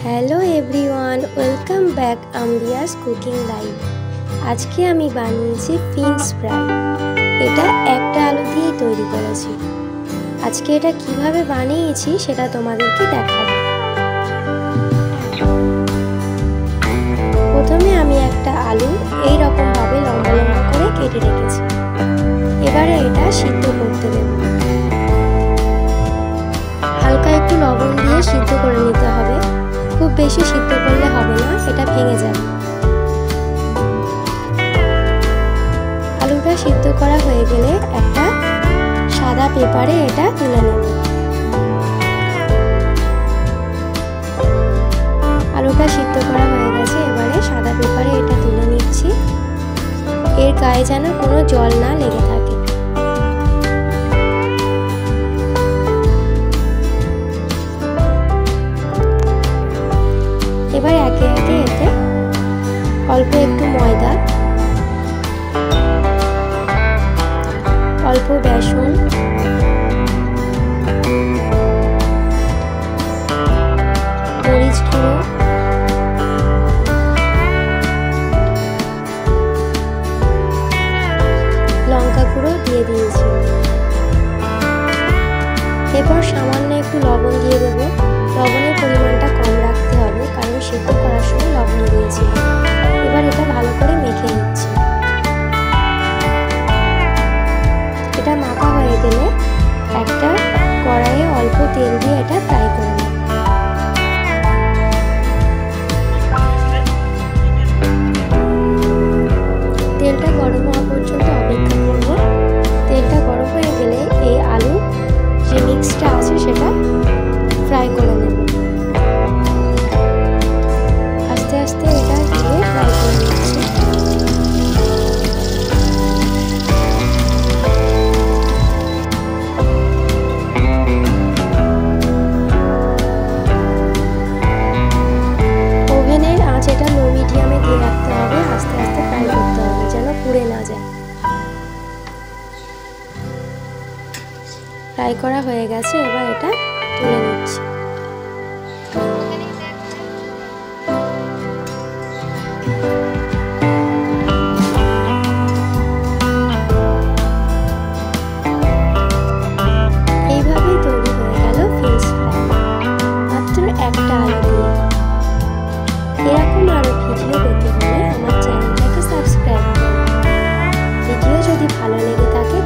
Hello everyone, welcome back Ambia's cooking live. আজকে আমি বানিয়েছি ফিন্স ফ্রাই। এটা একটা আলু দিয়েই তৈরি করেছি। আজকে এটা কিভাবে বানিয়েছি সেটা তোমাদেরকে দেখাবো। প্রথমে আমি একটা আলু এই রকমভাবে লম্বা লম্বা করে কেটে রেখেছি। এবারে এটা সিদ্ধ করতে দেব। হালকা একটু লবণ দিয়ে সিদ্ধ করে নিতে হবে। খুব বেশি সিদ্ধ করলে হবে না, এটা ভেঙে যাবে। আলুটা সিদ্ধ করা হয়ে গেলে একটা সাদা পেপারে এটা তুলে নেব। আলুটা সিদ্ধ করা হয়ে গেছে, এবারে সাদা পেপারে এটা তুলে নিচ্ছি। এর গায়ে যেন কোনো জল না লেগে থাকে। এবার একে একে এতে অল্প একটু ময়দা, অল্প বেসন, মরিচ গুঁড়ো, লঙ্কা গুঁড়ো দিয়ে দিয়েছি। এরপর সামান্য একটু লবণ দিয়ে দেবো। লবণের পরিমাণটা কম রাখতে হবে, কারণ সিদ্ধ করার সময় লবণ দিয়েছি। এবার এটা ভালো করে মেখে নিচ্ছি। এটা মাখা হয়ে গেলে একটা কড়াইয়ে অল্প তেল দিয়ে এটা ফ্রাই করে নেব। তেলটা গরম হওয়া পর্যন্ত অপেক্ষা করব। তেলটা গরম হয়ে গেলে এই আলু যে মিক্সটা আছে সেটা ফ্রাই করে নেব। আস্তে আস্তে এটা দিয়ে ফ্রাই করে নিচ্ছি। ওভেনের আঁচ এটা লো মিডিয়ামে দিয়ে রাখতে হবে। আস্তে আস্তে ফ্রাই করতে হবে যেন পুড়ে না যায়। ফ্রাই করা হয়ে গেছে, এবার এটা তুলে নিচ্ছি। এইভাবেই তৈরি হয়ে গেল ফিন্স ফ্রাই, মাত্র একটা আলু দিয়ে। এরকম আরো ভিডিও পেতে হলে আমার চ্যানেলটাকে সাবস্ক্রাইব করুন। ভিডিও যদি ভালো লেগে থাকে